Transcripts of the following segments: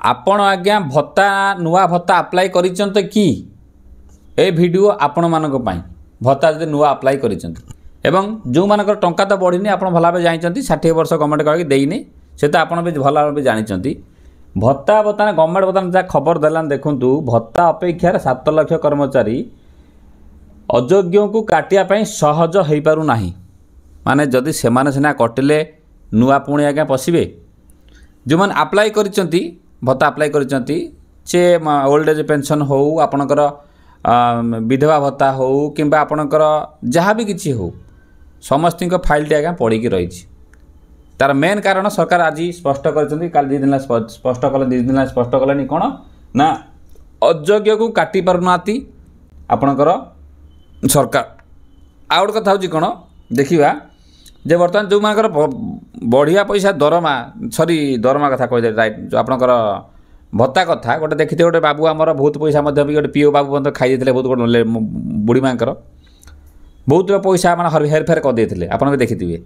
आपण आज्ञा भत्ता नुआ भत्ता अप्लाई करिसंत कि ए वीडियो आपण मानक पई भत्ता जदि नुआ अप्लाई करिसंत एवं जो मानकर टंका तो बढ़िनी आप भल भाव जानते 60 वर्ष गवर्नमेंट कह देनी से तो आपड़ भी भल भाव जानते भत्ता बर्तमान गवर्नमेंट बर्तमान जहाँ खबर देलान देखूँ भत्ता अपेक्षा 7 लाख कर्मचारी अयोग्य को काटापी सहज हो पारना माने जदि से सीना कटिले नुआ पुणी आज्ञा पशिबे जो मैंने अप्लाई करिसेंती भत्ता अप्लाई करिसेंती से ओल्ड एज पेंशन हो आपणकर विधवा भत्ता हो कि आपणकर जहाँ भी किसी हो समस्त फाइल आज्ञा पड़ी रही तार मेन कारण सरकार आज स्पष्ट कर काल 2 दिन स्पष्ट कले 2 दिन स्पष्ट कले कौन ना अयोग्य को काटी पारना आपणकर सरकार आ गोटे कथा हूँ कौन देखा जे बर्तमान जो मानकर बढ़िया पैसा दरमा सरी दरमा कथा कही राइट जो आपणकर भत्ता कथा गोटे देखिए गोटे बाबू आमर बहुत पैसा भी गोटे पीओ बाबू खाई बहुत गोटे बुढ़ी माँकर बहुत पैसा मैंने हेरफेर करदे आप देखिए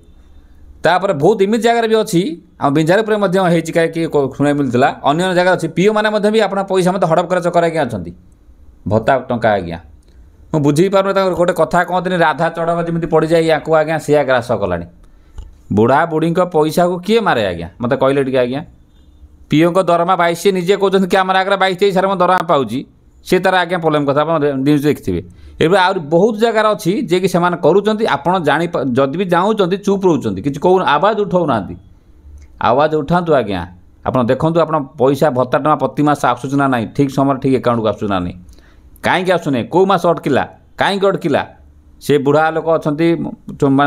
तापर बहुत इमिज जगार भी अच्छी आम बिंजारपुर कि शुणा मिलता अन्य जगह अच्छी पीओ मैंने भी आप पैसा मत हड़प कर चक्कर आज्ञा अच्छा भत्ता टंका आज्ञा मुझे बुझी पार गोटे कथा कहते राधा चढ़क जमी पड़ जाए या आज्ञा सी ग्रास कला बुढ़ा बुढ़ी पैसा को किए मारे आज्ञा मत कहले टी आज्ञा पीओ को दरमा 22 निजे कहते कि आम आगे 22-23 सारे दरमा पाऊँगी सी तार आज्ञा प्रोब्लेम कथा न्यूज देखिए एवं आ बहुत जगार अच्छी जे कि सेमान करूँ आपड़ जानी जदि भी जाऊँच चुप रोच कि कौन आवाज उठाऊना आवाज उठातु आज्ञा आप देखूँ आप पैसा भत्ता टଙ୍କା प्रति मास आसूना ना ठीक समय ठीक अकाउंट को आसूना ना कहीं आसुने कौ मास अटकिला कहीं अटकिला से बुढ़ा लोक अच्छा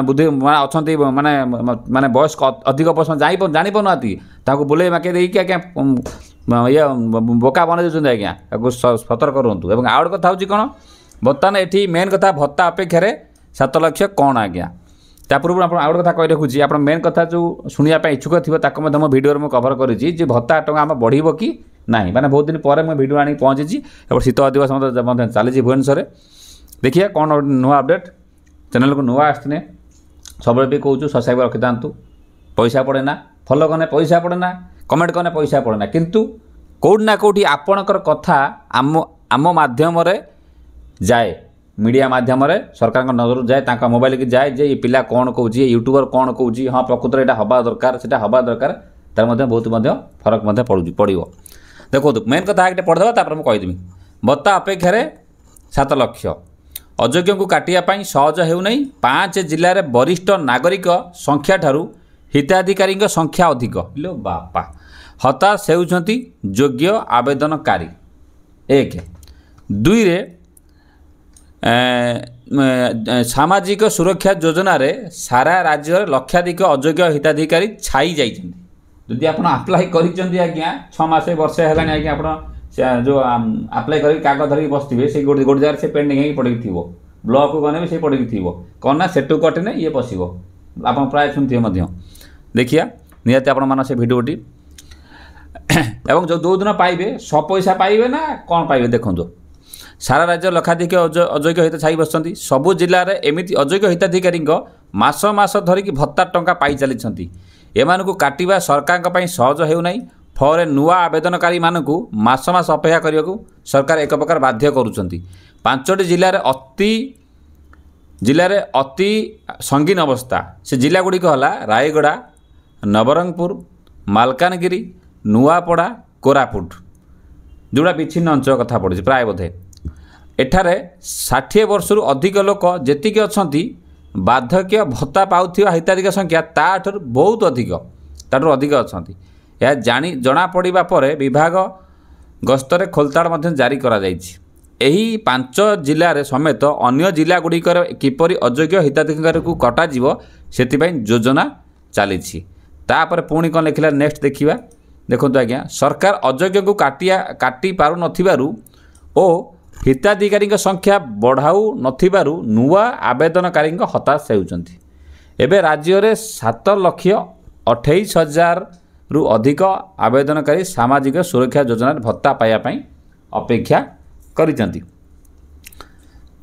बुद्धि अच्छा माने माने बयस अधिक बयस जानी पाना बुले माके देकी आज्ञा ये बोका बन देते आज्ञा सतर्क रुहतु एवं आउट कथा हूँ कौन बर्तमान ये मेन कथा भत्ता अपेक्षा 7 लाख कौन आज्ञा ता पूर्व आप आउट कथा कही रखुच्छी आप मेन कथा जो शुणा इच्छुक थी मो भिडियो में कभर करी भत्ता टंका आम बढ़ो कि ना माने बहुत दिन पर मुझे भिडियो आनी पहुँची शीत दिवस चली भुवनेश्वर देखिए कौन नुआ अपडेट चैनल को नुआ आसने सब भी कहूँ सब्सक्राइब रखी था पैसा पड़े ना फॉलो कने पैसा पड़े ना कमेंट कने पैसा पड़े ना किंतु कौटी ना कौटी आपणकर कथा आम माध्यम जाए मीडिया माध्यम सरकार नजर जाए मोबाइल की जाए जे ये पिला कौन कौन यूट्यूबर कौन कौन हाँ प्रकृत यहाँ हवा दरकार से हवा दरकार तार बहुत फरक पड़ो देखो मेन कथा एक पढ़देवा मुझे कहीदेवी भत्ता अपेक्षा 7 लाख अयोग्य को काटापी सहज होना 5 जिले में वरिष्ठ नागरिक संख्या ठारू हिताधिकारी संख्या अधिक लो बापा हताश होती योग्य आवेदनकारी 1 2 सामाजिक सुरक्षा योजना रे सारा राज्य लक्षाधिक अयोग्य हिताधिकारी छाई जाइछन्ति आप अप्लाई करिसेंति आज्ञा 6 मास वर्ष है आज्ञा आप जो अप्लाई कर कागज धरिक बसवे से गोटे जगह से पेंडिंग हो पड़ी थी ब्लॉक को गने भी से पड़ी थी कौन ना सेटू कटिने ये पशो आप प्राय शुणुवे देखिया निहती आपण से भिडियोटी एवं जो 2 दिन पाइबे सब पैसा पाइबे ना कौन पाइबे देखो सारा राज्य लक्षाधिक अयोग्य हित छाई बसती सबु जिले में एमती अयोग्य हिताधिकारी मास मास धरिक भत्ता टंका पाई चली एमानकु काटिबा सरकार सहज होना फल नुआ आवेदनकारी मानकु मास मास अपेक्षा करने को सरकार एक प्रकार बाध्य करुँच 5टी जिले में अति संगीन अवस्था से जिला गुड़िक है रायगड़ा नवरंगपुर मालकानगिरी नुआपड़ा कोरापुट जोड़ा विच्छिन्न अंचल कथा पड़ी प्राय बोधे एठारे 60 वर्षरु अधिक लोक जेतिक अछंती बार्धक्य भत्ता पाउथिबा हिताधिकारी संख्या ताठर बहुत अधिक अछंती यह जना पड़ा पर विभाग गस्तर खोलताड़ जारी करा जाइछि। एही 5 जिले में समेत अन्य जिला गुड़िकर किपरि अयोग्य हिताधिकारी को कटाଯିव से योजना चली पुणी कौन लिखला नेक्स्ट देखा देखो आज्ञा सरकार अयोग्य को काटी पारु नथिबारु ओ हिताधिकारी संख्या बढ़ाऊ नथिबारु नुआ आवेदनकारी हताश होउचंती। एबे राज्य में 7,28,000 रु अधिक आवेदनकारी सामाजिक सुरक्षा योजना भत्ता पाइबापी अपेक्षा करिसेंती।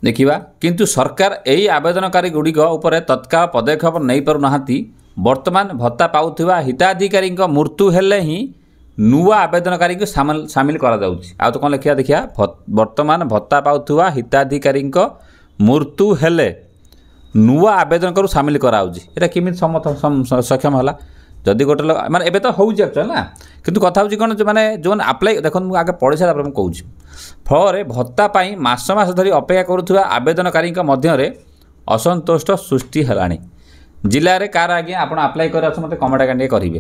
देखिबा किंतु सरकार यही आवेदनकारी गुड़िक उपर तत्काल पदक्षेप नहीं पारु नाहांती। वर्तमान भत्ता पाउथिबा हिताधिकारी मृत्यु हेले ही ନୂଆ ଆବେଦନକାରୀଙ୍କୁ ସାମିଲ କରାଯାଉଛି। ଆଉ ତ କ'ଣ ଲେଖିବା ଦେଖିବା, ବର୍ତ୍ତମାନ ଭତ୍ତା ପାଉଥିବା ହିତାଧିକାରୀଙ୍କ ମୃତ୍ୟୁ ହେଲେ ନୂଆ ଆବେଦନକାରୀଙ୍କୁ ସାମିଲ କରାଯାଉଛି। ଏଇଟା କେମିତି ସକ୍ଷମ ହେଲା? ଯଦି ଗୋଟେ ଲୋକ ମାନେ ଏବେ ତ ହେଉଛି ଆକ୍ଚୁଆଲି ନା, କିନ୍ତୁ କଥା ହେଉଛି କ'ଣ, ମାନେ ଯେଉଁମାନେ ଆପ୍ଲାଏ, ଦେଖନ୍ତୁ ମୁଁ ଆଗେ ପଢ଼ି ସାରିଲା ପରେ ମୁଁ କହୁଛି। ଫଳରେ ଭତ୍ତା ପାଇଁ ମାସ ମାସ ଧରି ଅପେକ୍ଷା କରୁଥିବା ଆବେଦନକାରୀଙ୍କ ମଧ୍ୟରେ ଅସନ୍ତୋଷ ସୃଷ୍ଟି ହେଲାଣି। ଜିଲ୍ଲାରେ କାହାର ଆଜ୍ଞା ଆପଣ ଆପ୍ଲାଏ କରି ଅଛ, ମୋତେ କମେଣ୍ଟ ଆଜ୍ଞା ଟିକେ କରିବେ।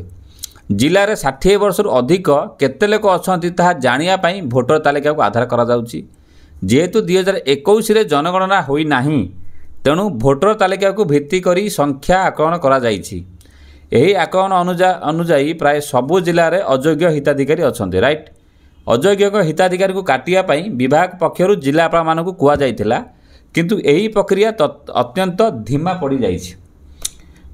ଜିଲ୍ଲାରେ 60 ବର୍ଷରୁ ଅଧିକ କେତେ ଲୋକ ଅଛନ୍ତି ତାହା ଜାଣିବା ପାଇଁ ଭୋଟର ତାଲିକାକୁ ଆଧାର କରାଯାଉଛି। ଯେହେତୁ 2021ରେ ଜନଗଣନା ହୋଇନାହିଁ, ତେଣୁ ଭୋଟର ତାଲିକାକୁ ଭିତ୍ତି କରି ସଂଖ୍ୟା ଆକଳନ କରାଯାଇଛି। ଏହି ଆକଳନ ଅନୁଯାୟୀ ପ୍ରାୟ ସବୁ ଜିଲ୍ଲାରେ ଅଯୋଗ୍ୟ ହିତାଧିକାରୀ ଅଛନ୍ତି। ରାଇଟ୍, ଅଯୋଗ୍ୟ ହିତାଧିକାରୀଙ୍କୁ କାଟିବା ପାଇଁ ବିଭାଗ ପକ୍ଷରୁ ଜିଲ୍ଲାପାଳମାନଙ୍କୁ କୁହାଯାଇଥିଲା, କିନ୍ତୁ ଏହି ପ୍ରକ୍ରିୟା ଅତ୍ୟନ୍ତ ଧିମା ପଡ଼ିଯାଇଛି।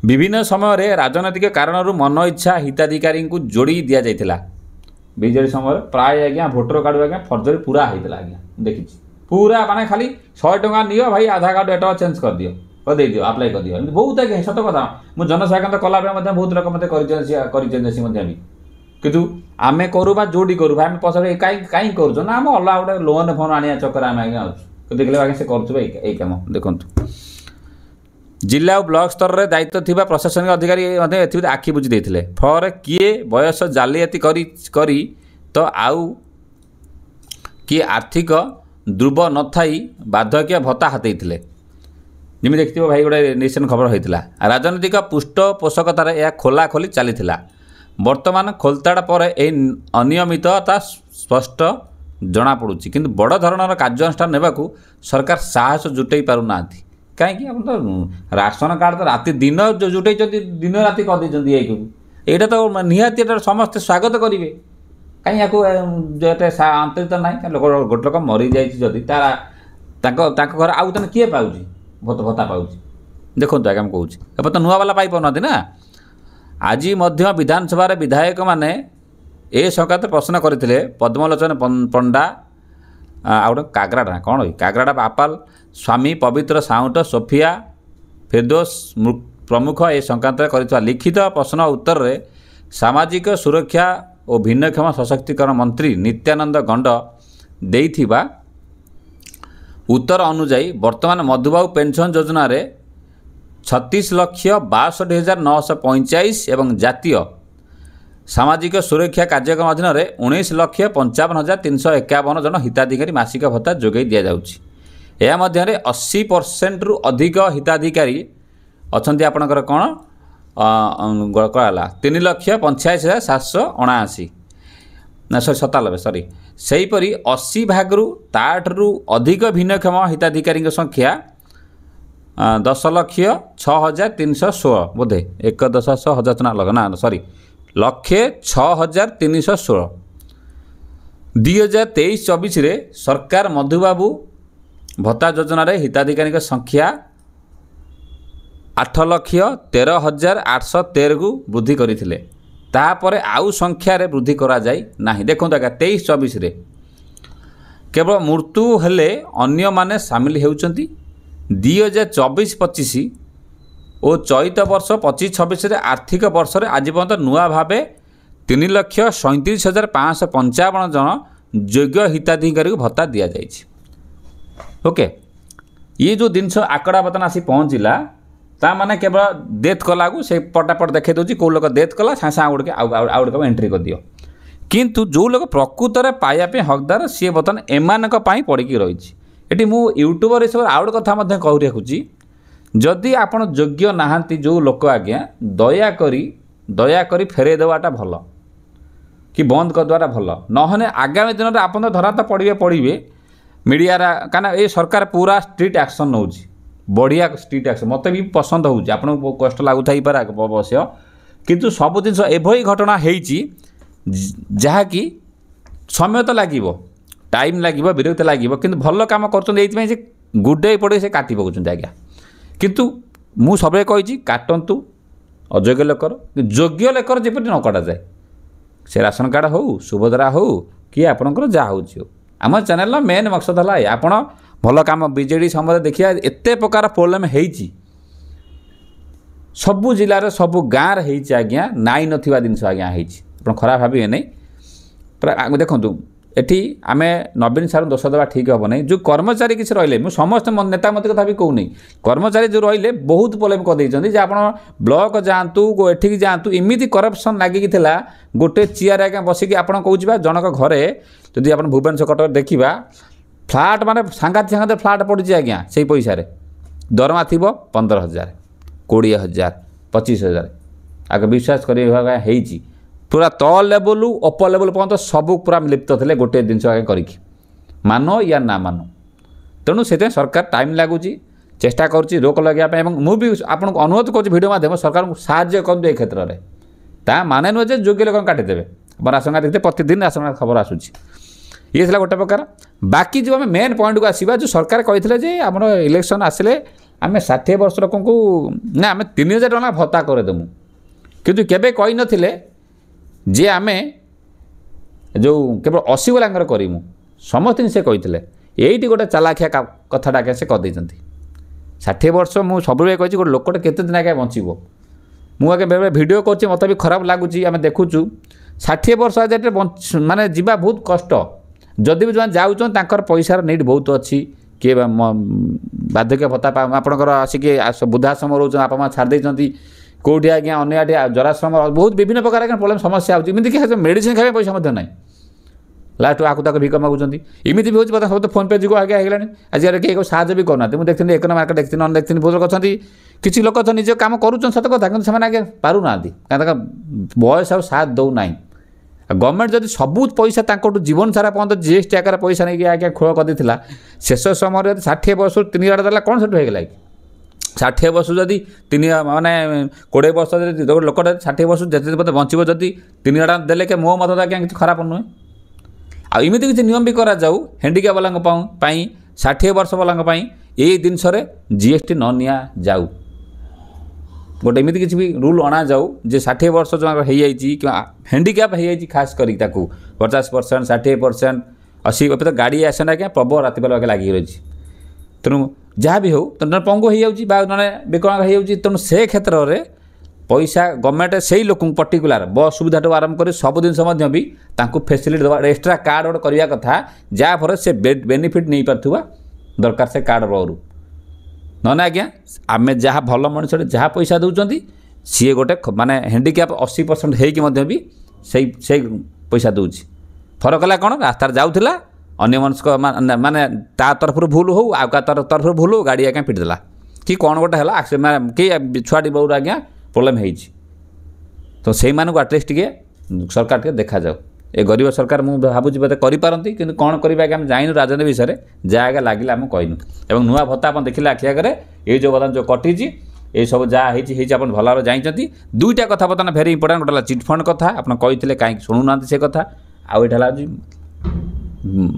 ବିଭିନ୍ନ ସମୟରେ ରାଜନୈତିକ କାରଣରୁ ମନ ଇଚ୍ଛା ହିତାଧିକାରୀଙ୍କୁ ଯୋଡ଼ି ଦିଆଯାଇଥିଲା। ବିଜେଡ଼ି ସମୟରେ ପ୍ରାୟ ଆଜ୍ଞା ଭୋଟର କାର୍ଡ଼ ଆଜ୍ଞା ଫର୍ଜରୀ ପୁରା ହେଇଥିଲା ଆଜ୍ଞା, ଦେଖିଛି ପୁରା, ମାନେ ଖାଲି 100 ଟଙ୍କା ନିଅ ଭାଇ, ଆଧାର କାର୍ଡ଼ ଏଟା ଚେଞ୍ଜ କରିଦିଅ, ଦେଇଦିଅ, ଆପ୍ଲାଏ କରିଦିଅ, ଏମିତି ବହୁତ ଆଜ୍ଞା, ସତ କଥା। ମୁଁ ଜନସେବା କଲାବେଳେ ମଧ୍ୟ ବହୁତ ଲୋକ ମୋତେ କରିଛନ୍ତି ସେ ମଧ୍ୟ ବି, କିନ୍ତୁ ଆମେ କରୁ ବା ଯୋଉଠି କରୁ ଭାଇ, ଆମେ ପଛରେ କାହିଁ କରୁଛୁ ନା, ଆମେ ଅଲଗା ଗୋଟେ ଲୋନ୍ ଫୋନ୍ ଆଣିବା ଚକ୍କର ଆମେ ଆଜ୍ଞା ଅଛୁ। ଦେଖିଲେ ଆଜ୍ଞା ସେ କରୁଛୁ ଏଇ କାମ। ଦେଖନ୍ତୁ, ଜିଲ୍ଲା ଓ ବ୍ଲକ ସ୍ତରରେ ଦାୟିତ୍ୱ ଥିବା ପ୍ରଶାସନିକ ଅଧିକାରୀ ମଧ୍ୟ ଏଥିରେ ଆଖି ବୁଜି ଦେଇଥିଲେ। ଫଳରେ କିଏ ବୟସ ଜାଲିଆତି କରି ତ ଆଉ କିଏ ଆର୍ଥିକ ଦୁର୍ବ ନଥାଇ ବାର୍ଦ୍ଧକ୍ୟ ଭତ୍ତା ହାତେଇଥିଲେ। ଯେମିତି ଦେଖିଥିବ ଭାଇ, ଗୋଟେ ରିସେଣ୍ଟ ଖବର ହୋଇଥିଲା। ରାଜନୈତିକ ପୃଷ୍ଠପୋଷକତାରେ ଏହା ଖୋଲାଖୋଲି ଚାଲିଥିଲା। ବର୍ତ୍ତମାନ ଖୋଲତାଡ଼ ପରେ ଏହି ଅନିୟମିତତା ସ୍ପଷ୍ଟ ଜଣାପଡ଼ୁଛି, କିନ୍ତୁ ବଡ଼ ଧରଣର କାର୍ଯ୍ୟାନୁଷ୍ଠାନ ନେବାକୁ ସରକାର ସାହସ ଜୁଟେଇ ପାରୁନାହାନ୍ତି। କାହିଁକି? ଆପଣ ତ ରାସନ କାର୍ଡ଼ ତ ରାତି ଦିନ ଜୁଟେଇଛନ୍ତି, ଦିନ ରାତି କରିଦେଇଛନ୍ତି। ଏଇଟା ତ ନିହାତି ଏଟା ସମସ୍ତେ ସ୍ୱାଗତ କରିବେ। କାହିଁ ୟାକୁ ଏତେ ଆନ୍ତରିତ ନାହିଁ? ଗୋଟେ ଲୋକ ମରିଯାଇଛି ଯଦି ତାଙ୍କ ଘରେ ଆଉ ତାହେଲେ କିଏ ପାଉଛି ଭତ୍ତା ପାଉଛି? ଦେଖନ୍ତୁ ଆଜ୍ଞା, ମୁଁ କହୁଛି, ଏବେ ତ ନୂଆବାଲା ପାଇପାରୁନାହାନ୍ତି ନା। ଆଜି ମଧ୍ୟ ବିଧାନସଭାରେ ବିଧାୟକମାନେ ଏ ସଂକ୍ରାନ୍ତରେ ପ୍ରଶ୍ନ କରିଥିଲେ। ପଦ୍ମଲୋଚନ ପଣ୍ଡା, ଆଉ ଗୋଟେ କାଗ୍ରାଟା କ'ଣ, କାଗ୍ରାଟା ବାପାଲ, ସ୍ୱାମୀ ପବିତ୍ର ସାଉଣ୍ଟ, ସୋଫିଆ ଫେରଦୋସ ପ୍ରମୁଖ ଏ ସଂକ୍ରାନ୍ତରେ କରିଥିବା ଲିଖିତ ପ୍ରଶ୍ନ ଉତ୍ତରରେ ସାମାଜିକ ସୁରକ୍ଷା ଓ ଭିନ୍ନକ୍ଷମ ସଶକ୍ତିକରଣ ମନ୍ତ୍ରୀ ନିତ୍ୟାନନ୍ଦ ଗଣ୍ଡ ଦେଇଥିବା ଉତ୍ତର ଅନୁଯାୟୀ ବର୍ତ୍ତମାନ ମଧୁବାବୁ ପେନ୍ସନ୍ ଯୋଜନାରେ 36,62,945 ଏବଂ ଜାତୀୟ ସାମାଜିକ ସୁରକ୍ଷା କାର୍ଯ୍ୟକ୍ରମ ଅଧୀନରେ 19,55,351 ଜଣ ହିତାଧିକାରୀ ମାସିକ ଭତ୍ତା ଯୋଗାଇ ଦିଆଯାଉଛି। ଏହା ମଧ୍ୟରେ 80%ରୁ ଅଧିକ ହିତାଧିକାରୀ ଅଛନ୍ତି ଆପଣଙ୍କର କ'ଣ ହେଲା 3,85,779 ନା 97 ସେହିପରି 80 ଭାଗରୁ ତାଠାରୁ ଅଧିକ ଭିନ୍ନକ୍ଷମ ହିତାଧିକାରୀଙ୍କ ସଂଖ୍ୟା 10,06,316 ବୋଧେ 1,06,316 2023-24ରେ ସରକାର ମଧୁବାବୁ ଭତ୍ତା ଯୋଜନାରେ ହିତାଧିକାରୀଙ୍କ ସଂଖ୍ୟା 8,13,813କୁ ବୃଦ୍ଧି କରିଥିଲେ। ତାପରେ ଆଉ ସଂଖ୍ୟାରେ ବୃଦ୍ଧି କରାଯାଇ ନାହିଁ। ଦେଖନ୍ତୁ ଆଜ୍ଞା, 23-24ରେ କେବଳ ମୃତ୍ୟୁ ହେଲେ ଅନ୍ୟମାନେ ସାମିଲ ହେଉଛନ୍ତି। 2024-25 ଓ ଚଳିତ ବର୍ଷ 25-26ରେ ଆର୍ଥିକ ବର୍ଷରେ ଆଜି ପର୍ଯ୍ୟନ୍ତ ନୂଆ ଭାବେ 3,37,555 ଜଣ ଯୋଗ୍ୟ ହିତାଧିକାରୀଙ୍କୁ ଭତ୍ତା ଦିଆଯାଇଛି। ଓକେ, ଇଏ ଯେଉଁ ଜିନିଷ ଆକଡ଼ା ବର୍ତ୍ତମାନ ଆସି ପହଞ୍ଚିଲା, ତା ମାନେ କେବଳ ଡେଥ୍ କଲାକୁ ସେ ପଟାପଟ ଦେଖାଇ ଦେଉଛି, କେଉଁ ଲୋକ ଡେଥ୍ କଲା ସାଙ୍ଗେ ସାଙ୍ଗେ ଆଉ ଗୋଟେ ଏଣ୍ଟ୍ରି କରିଦିଅ। କିନ୍ତୁ ଯେଉଁ ଲୋକ ପ୍ରକୃତରେ ପାଇବା ପାଇଁ ହକଦାର, ସିଏ ବର୍ତ୍ତମାନ ଏମାନଙ୍କ ପାଇଁ ପଡ଼ିକି ରହିଛି। ଏଠି ମୁଁ ୟୁଟ୍ୟୁବର ହିସାବରେ ଆଉ ଗୋଟେ କଥା ମଧ୍ୟ କହି ରଖୁଛି, ଯଦି ଆପଣ ଯୋଗ୍ୟ ନାହାନ୍ତି ଯେଉଁ ଲୋକ ଆଜ୍ଞା, ଦୟାକରି ଫେରାଇ ଦେବାଟା ଭଲ କି ବନ୍ଦ କରିଦେବାଟା ଭଲ। ନହେଲେ ଆଗାମୀ ଦିନରେ ଆପଣ ତ ଧରା ତ ପଡ଼ିବେ ମିଡ଼ିଆରେ, କାରଣ ଏ ସରକାର ପୁରା ଷ୍ଟ୍ରିକ୍ଟ ଆକ୍ସନ୍ ନେଉଛି, ବଢ଼ିଆ ଷ୍ଟ୍ରିକ୍ଟ ଆକ୍ସନ୍। ମୋତେ ବି ପସନ୍ଦ ହେଉଛି, ଆପଣଙ୍କୁ କଷ୍ଟ ଲାଗୁଥାଇପାରେ ଅବଶ୍ୟ, କିନ୍ତୁ ସବୁ ଜିନିଷ ଏଭଳି ଘଟଣା ହେଇଛି ଯାହାକି ସମୟ ତ ଲାଗିବ, ଟାଇମ୍ ଲାଗିବ, ବିରକ୍ତ ଲାଗିବ, କିନ୍ତୁ ଭଲ କାମ କରୁଛନ୍ତି। ଏଇଥିପାଇଁ ସେ ଗୁଡ଼େଇ ପଡ଼େଇ ସେ କାଟି ପକାଉଛନ୍ତି ଆଜ୍ଞା। କିନ୍ତୁ ମୁଁ ସବୁବେଳେ କହିଛି, କାଟନ୍ତୁ ଅଯୋଗ୍ୟ ଲୋକର, ଯୋଗ୍ୟ ଲୋକର ଯେପରି ନ କଟାଯାଏ। ସେ ରାସନ କାର୍ଡ଼ ହେଉ, ସୁଭଦ୍ରା ହେଉ, କି ଆପଣଙ୍କର ଯାହା ହେଉଛି ହେଉ। ଆମ ଚ୍ୟାନେଲର ମେନ୍ ମକସଦ ହେଲା ଆପଣ ଭଲ କାମ। ବିଜେଡ଼ି ସମୟରେ ଦେଖିବା ଏତେ ପ୍ରକାର ପ୍ରୋବ୍ଲେମ୍ ହେଇଛି, ସବୁ ଜିଲ୍ଲାରେ ସବୁ ଗାଁରେ ହେଇଛି ଆଜ୍ଞା, ନାଇଁ ନଥିବା ଜିନିଷ ଆଜ୍ଞା ହେଇଛି। ଆପଣ ଖରାପ ଭାବିବେ ନାହିଁ, देखु एटी आम नवीन सार दोष देवा ठीक हम नहीं जो कर्मचारी किसी रही मुझे समस्त नेता मत कथा भी कहूनी कर्मचारी जो रही बहुत प्रोब्लेम करदे आप ब्लॉक जातु एठिक जातु इमिति करप्शन लगिक गोटे चेयर आज्ञा बसिक आप कहे जनक घरे जदि आप भुवनेश्वर कटक देखा फ्लाट माने सांगात सांगात फ्लाट पड़ी आज्ञा से पैसा दरमा थी 15,000 20,000 25,000 आगे विश्वास कर पूरा तल लेवल अपर लेवल पर्यंत सब पूरा लिप्त थे गोटे जिन कर मान या ना मान तेणु से सरकार टाइम लगुच चेष्टा करुँच रोक लगे मुझे आपको अनुरोध कर भिडियो माध्यम सरकार को साहाय्य करूँ ए क्षेत्र में ता माने नुहे योग्य लोक काटिदेवे आप राशन देखते प्रतिदिन राशन खबर आसूँ ये गोटे प्रकार बाकी जो आम मेन पॉइंट को आसवा जो सरकार कहते आम इलेक्शन आसिले आम 60 वर्ष लोक ना आम 3,000 टଙ୍କା भत्ता करदेमु किंतु केबे कही नथिले जे आमे जो केवल 80 वाला करूँ समस्त से कहते ये गोटे चालाखिया कथाटा से कदे 60 वर्ष मुझे सब कही गोटे लोकटे केते दिन आगे बचब मुझे बेले भिडियो कर मत भी खराब लगुच आम देखुचु 60 वर्ष आज माने जीवा बहुत कष्ट जदि भी जो जाऊँ पैसार नीड बहुत अच्छी किए बार्धक्य भत्ता आपंकर आसिक वृद्धाश्रम रोच आप माँ छाड़ी कौटी आज्ञा अगर जराश्रम बहुत विभिन्न प्रकार आज्ञा प्रोब्लेम समस्या होती कि मेडिसिन खाଇବା पैसा ना लास्ट आकु तक भिक मागुंट इमिति भी होता सब तो फोन पे जुग आगे होगा आज कहीं साहय भी करना मुझे देखती एक मार्केट देखती नन देखती बहुत लोग अच्छा किसी लोग तो निज कम करुँच सत कथा कि आगे पार ना बयस आ साथ दौ ना गवर्नमेंट जब सबू पैसा जीवन सारा पर्यटन जीएसटी आकार पैसा नहीं आज्ञा खोल कर शेष समय 60 वर्ष 3,000 देला कौन से होगा कि 60 वर्ष जदि 3 माने 20 वर्ष लोक 60 वर्ष जिते बचब जदि 3,000 देले के मो मत आज्ञा किसी खराब नुहे आमती किसी नियम भी करा जाऊ हैंडिकैप वाला 60 वर्ष वाला ये जिनस जीएसटी न निया जाऊ गोटे एमती किसी भी रूल अणा जाऊ जे 60 वर्ष जो हो हैंडिकैप हो खास कर 50%, 60%, 80 तो गाड़ी आसना क्या प्रबल राति बेला लगी रही तेणु जहाँ भी हो तो पंगु हो विकलांग हो तेणु से क्षेत्र में पैसा गवर्नमेंट से लोक पर्टिकुलर बस सुविधा आरंभ कर सब जिन भी फैसिलिटी देवा एक्सट्रा कार्ड गोटे करवा कथा जहाँफल से बेनिफिट नहीं पार्थिबा दरकार से कार्ड रू ना आज्ञा आम जहाँ भल मनुष्य जहाँ पैसा दौरान सी गोटे माने हैंडिकैप 80% होगी भी से पैसा दूची फरक है कौन रास्तार जाऊला अन्य मनुष्य माने ता तरफ भूल हो आका तरफ भूल हो गाड़ी आज्ञा पिटिदेला कि कौन गोटे है कि छुआटी बहुत आज्ञा प्रोब्लेम हो तो से आटलिस्ट टे सरकार टे देखा जाऊ ए गरीब सरकार मुझे भावुँ बोधे करपारती कि कौन करवा आम जाइनु राजनीति विषय जहाँ आगे लगे आम कहनु और नुआ भत्ता आप देखिले आखि आगे ये जो बर्तमान जो कटी ये सब जहाँ आप भल भाव जानते दुईटा कथा बर्तमान भेरी इंपोर्टाट गोटे चिटफंड कथा आप कहते कहीं शुणुना से कथा आउटा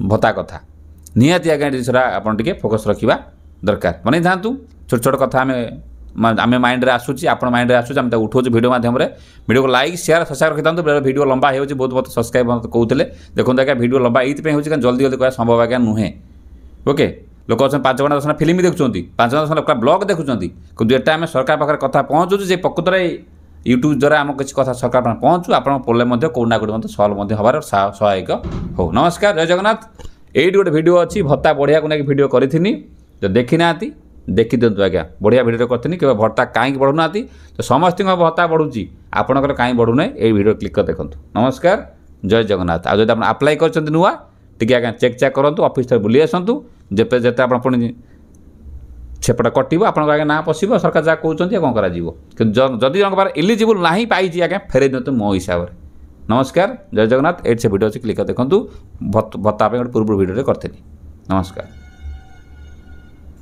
भत्ता कथा निहाती आज्ञा जिनसा आपटे फोकस रखा दरकार मन था छोट छोट कथा आम माइंड रे आसूँ आप माइंड रे आसूँ आम उठाऊ भिडियो मध्यम भिडियो को लाइक शेयर सब्सक्राइब रखी था भिडियो लंबा हो बहुत बहुत सब्सक्राइब कहते देखो आज्ञा भिडियो लंबा ये जल्दी जल्दी कहना संभव आज्ञा नुहे ओके लोक अच्छा 5 घंटा 10 घंटा फिल्म देखुं 5 घंटा 10 घंटा ब्लॉग देखुं कि एटा आम सरकार पाखे कथा पहुँचुँ जे प्रकृत में यूट्यूब द्वारा आम किसी कथा सरकार पाखे पहुँचू आप प्रोब्लेम कौटना कौट सल्व हबार सहायक हो नमस्कार जय जगन्नाथ ये गोटे भिडियो अच्छी भत्ता बढ़िया को लेकिन भिडियो करी जो देखी ना देखी दिंतु आज्ञा बढ़िया भिडियो करनी कि भत्ता कहीं बढ़ुना तो समस्त भत्ता बढ़ुची आपंकर कहीं बढ़ुना ये भिडियो क्लिक कर देखो नमस्कार जय जगन्नाथ आज जब आप आप्लाय कर नुआ टी आज्ञा चेक चेक करूँ ऑफिस बुली आसतु जिते जिते आप सेपट कटो आप ना पशो सरकार जहाँ कहते कौन करदी जन बार इलिजिबल ना पाई आज्ञा फेरे दिंतु मो हिसाब से नमस्कार जय जगन्नाथ ये भिडियो अच्छी क्लिक कर देखो भत्ता गोटे पूर्व भिडियो करते नमस्कार।